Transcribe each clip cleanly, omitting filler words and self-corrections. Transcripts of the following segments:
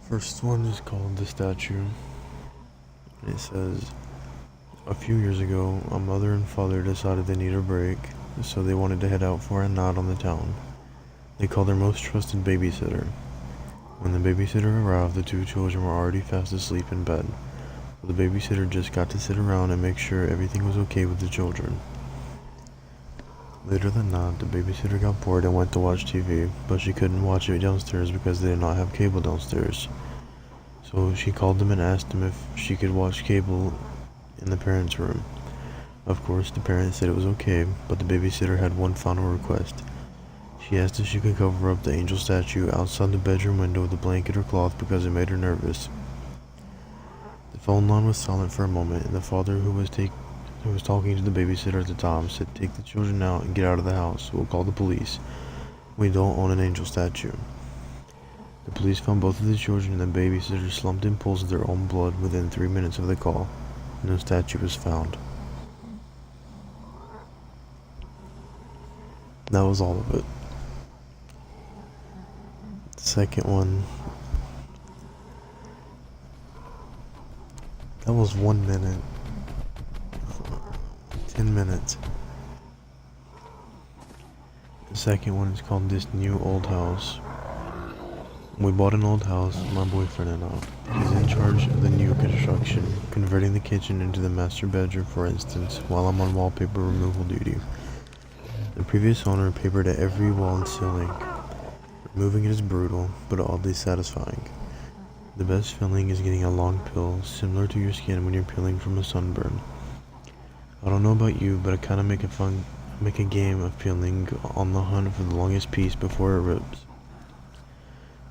First one is called The Statue. It says, a few years ago, a mother and father decided they needed a break, so they wanted to head out for a night on the town. They called their most trusted babysitter. When the babysitter arrived, the two children were already fast asleep in bed. So the babysitter just got to sit around and make sure everything was okay with the children. Later that night, the babysitter got bored and went to watch TV, but she couldn't watch it downstairs because they did not have cable downstairs. So she called them and asked them if she could watch cable in the parents' room. Of course, the parents said it was okay, but the babysitter had one final request. She asked if she could cover up the angel statue outside the bedroom window with a blanket or cloth because it made her nervous. The phone line was silent for a moment, and the father who was talking to the babysitter at the time said, "Take the children out and get out of the house. We'll call the police. We don't own an angel statue." The police found both of the children, and the babysitter slumped in pools of their own blood within 3 minutes of the call. No statue was found. That was all of it. The second one, that was 1 minute. 10 minutes. The second one is called This New Old House. We bought an old house, my boyfriend and I. He's in charge of the new construction, converting the kitchen into the master bedroom, for instance, while I'm on wallpaper removal duty. The previous owner papered at every wall and ceiling. Removing it is brutal, but oddly satisfying. The best feeling is getting a long peel, similar to your skin when you're peeling from a sunburn. I don't know about you, but I kinda make a game of peeling, on the hunt for the longest piece before it rips.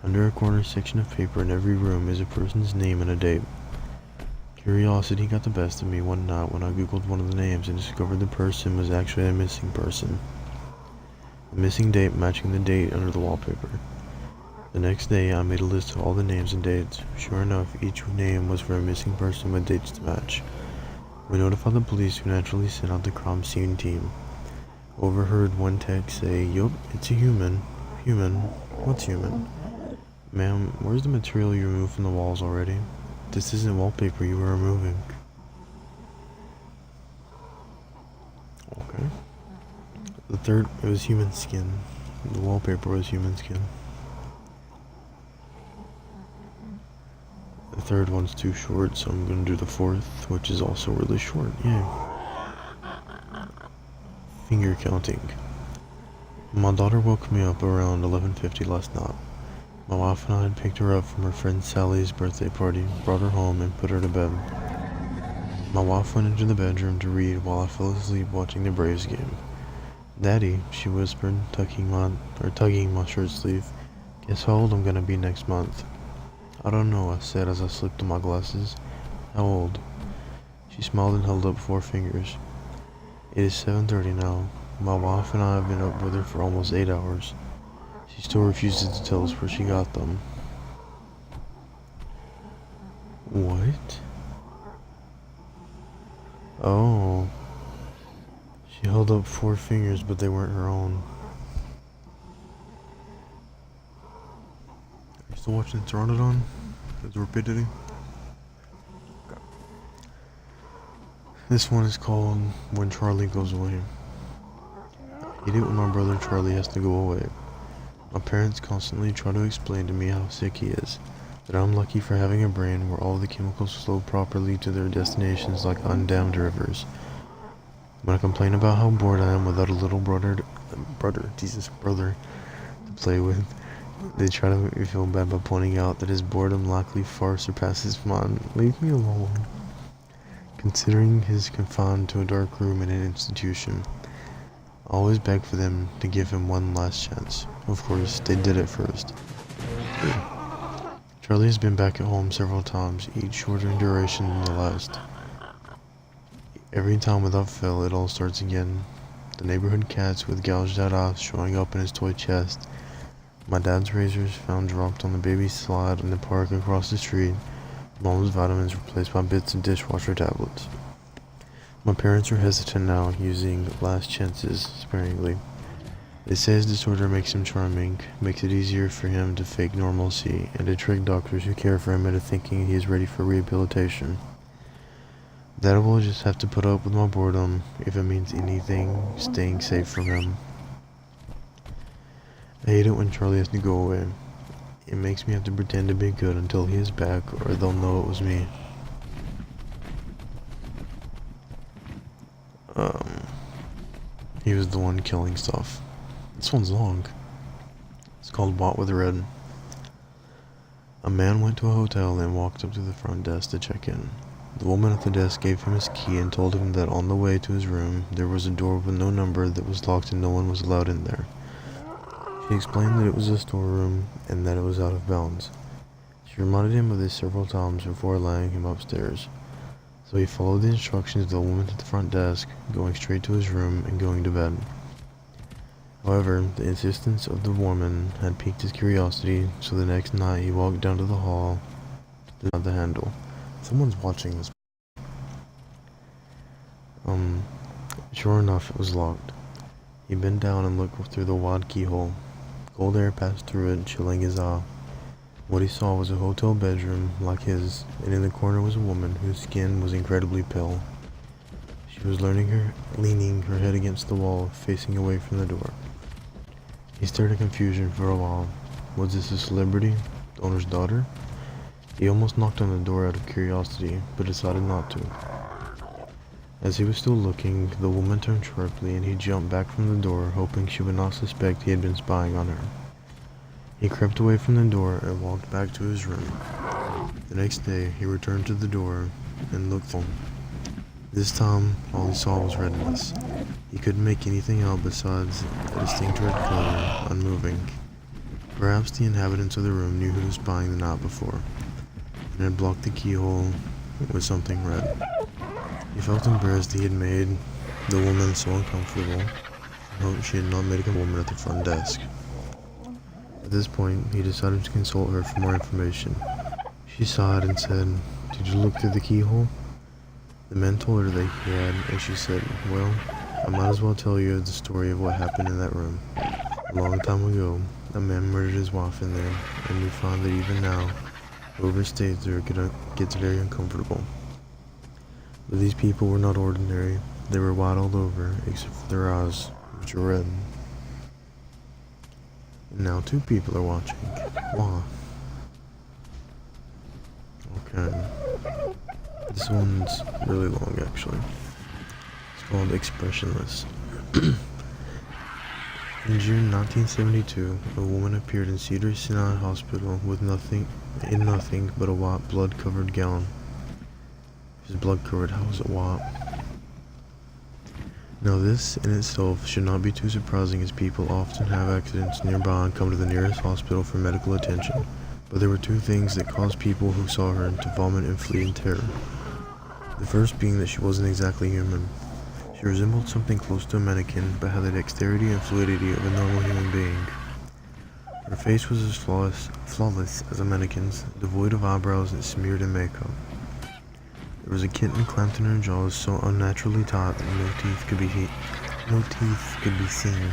Under a corner section of paper in every room is a person's name and a date. Curiosity got the best of me one night when I googled one of the names and discovered the person was actually a missing person. The missing date matching the date under the wallpaper. The next day I made a list of all the names and dates. Sure enough, each name was for a missing person with dates to match. We notified the police, who naturally sent out the crime scene team. Overheard one text say, "Yup, it's a human." Human? What's human? "Ma'am, where's the material you removed from the walls already? This isn't wallpaper you were removing." Okay. The third, it was human skin. The wallpaper was human skin. The third one's too short, so I'm gonna do the fourth, which is also really short. Yay. Finger counting. My daughter woke me up around 11:50 last night. My wife and I had picked her up from her friend Sally's birthday party, brought her home, and put her to bed. My wife went into the bedroom to read while I fell asleep watching the Braves game. "Daddy," she whispered, tugging my shirt sleeve, "guess how old I'm gonna be next month?" "I don't know," I said as I slipped on my glasses. "How old?" She smiled and held up 4 fingers. "It is 7:30 now. My wife and I have been up with her for almost 8 hours. She still refuses to tell us where she got them." What? Oh. She held up 4 fingers, but they weren't her own. Are you still watching Pteranodon? The rapidity? Okay. This one is called When Charlie Goes Away. I hate it when my brother Charlie has to go away. My parents constantly try to explain to me how sick he is, that I'm lucky for having a brain where all the chemicals flow properly to their destinations like undammed rivers. When I complain about how bored I am without a little brother to play with, they try to make me feel bad by pointing out that his boredom likely far surpasses mine. Leave me alone. Considering he's confined to a dark room in an institution, I always beg for them to give him one last chance. Of course, they did it first. Charlie has been back at home several times, each shorter in duration than the last. Every time without fail, it all starts again. The neighborhood cats with gouged out eyes showing up in his toy chest. My dad's razors found dropped on the baby slide in the park across the street. Mom's vitamins replaced by bits of dishwasher tablets. My parents are hesitant now, using last chances sparingly. They say his disorder makes him charming, makes it easier for him to fake normalcy, and to trick doctors who care for him into thinking he is ready for rehabilitation. That I will just have to put up with my boredom, if it means anything, staying safe from him. I hate it when Charlie has to go away. It makes me have to pretend to be good until he is back, or they'll know it was me. He was the one killing stuff. This one's long. It's called What with Red. A man went to a hotel and walked up to the front desk to check in. The woman at the desk gave him his key and told him that on the way to his room there was a door with no number that was locked and no one was allowed in there. She explained that it was a storeroom and that it was out of bounds. She reminded him of this several times before allowing him upstairs. So he followed the instructions of the woman at the front desk, going straight to his room and going to bed. However, the insistence of the woman had piqued his curiosity, so the next night he walked down to the hall to grab the handle. Someone's watching this. Sure enough, it was locked. He bent down and looked through the wide keyhole. Cold air passed through it, chilling his eye. What he saw was a hotel bedroom like his, and in the corner was a woman whose skin was incredibly pale. She was leaning her head against the wall, facing away from the door. He stared in confusion for a while. Was this a celebrity? The owner's daughter? He almost knocked on the door out of curiosity, but decided not to. As he was still looking, the woman turned sharply and he jumped back from the door, hoping she would not suspect he had been spying on her. He crept away from the door and walked back to his room. The next day, he returned to the door and looked home. This time, all he saw was redness. He couldn't make anything out besides a distinct red color, unmoving. Perhaps the inhabitants of the room knew who was spying the night before, and had blocked the keyhole with something red. He felt embarrassed he had made the woman so uncomfortable, and hoped she had not made a woman at the front desk. At this point, he decided to consult her for more information. She sighed and said, "Did you look through the keyhole?" The man told her that he had, and she said, "Well, I might as well tell you the story of what happened in that room. A long time ago, a man murdered his wife in there, and we find that even now, whoever stays there gets very uncomfortable. But these people were not ordinary. They were white all over, except for their eyes, which are red." And now 2 people are watching. Why? Okay. This one's really long, actually. It's called Expressionless. In June 1972, a woman appeared in Cedars-Sinai Hospital with nothing but a white blood-covered gown. His blood-covered, how is it white? Now this in itself should not be too surprising, as people often have accidents nearby and come to the nearest hospital for medical attention. But there were 2 things that caused people who saw her to vomit and flee in terror. The first being that she wasn't exactly human. She resembled something close to a mannequin, but had the dexterity and fluidity of a normal human being. Her face was as flawless as a mannequin's, devoid of eyebrows and smeared in makeup. There was a kitten clamped in her jaws so unnaturally tight that no teeth could be seen,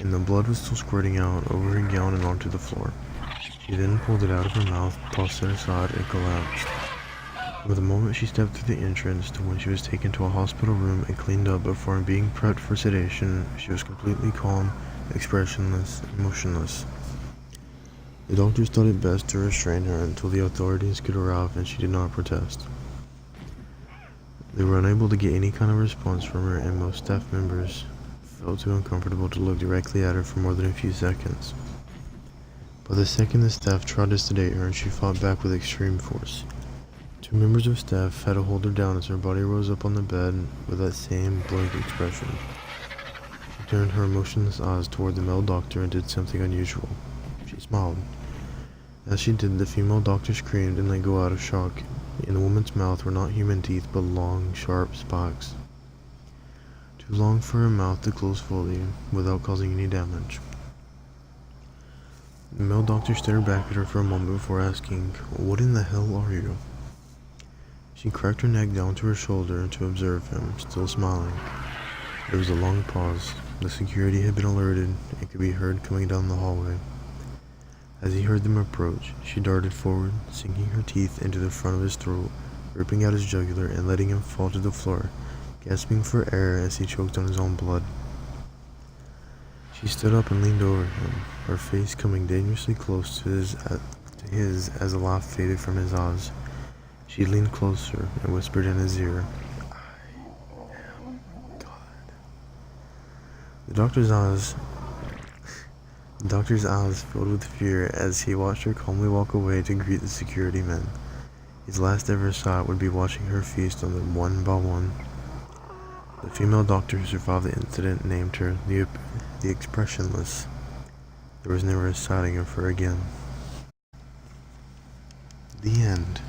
and the blood was still squirting out over her gown and onto the floor. She then pulled it out of her mouth, tossed it aside, and collapsed. From the moment she stepped through the entrance to when she was taken to a hospital room and cleaned up before being prepped for sedation, she was completely calm, expressionless, and motionless. The doctors thought it best to restrain her until the authorities could arrive, and she did not protest. They were unable to get any kind of response from her, and most staff members felt too uncomfortable to look directly at her for more than a few seconds. But the second the staff tried to sedate her, she fought back with extreme force. 2 members of staff had to hold her down as her body rose up on the bed with that same blank expression. She turned her emotionless eyes toward the male doctor and did something unusual. She smiled. As she did, the female doctor screamed and let go out of shock. In the woman's mouth were not human teeth, but long, sharp spikes. Too long for her mouth to close fully, without causing any damage. The male doctor stared back at her for a moment before asking, "What in the hell are you?" She cracked her neck down to her shoulder to observe him, still smiling. There was a long pause. The security had been alerted and could be heard coming down the hallway. As he heard them approach, she darted forward, sinking her teeth into the front of his throat, ripping out his jugular and letting him fall to the floor, gasping for air as he choked on his own blood. She stood up and leaned over him, her face coming dangerously close to his as a laugh faded from his eyes. She leaned closer and whispered in his ear, "I am God." The doctor's eyes filled with fear as he watched her calmly walk away to greet the security men. His last ever sight would be watching her feast on them one by one. The female doctor who survived the incident named her the Expressionless. There was never a sighting of her again. The end.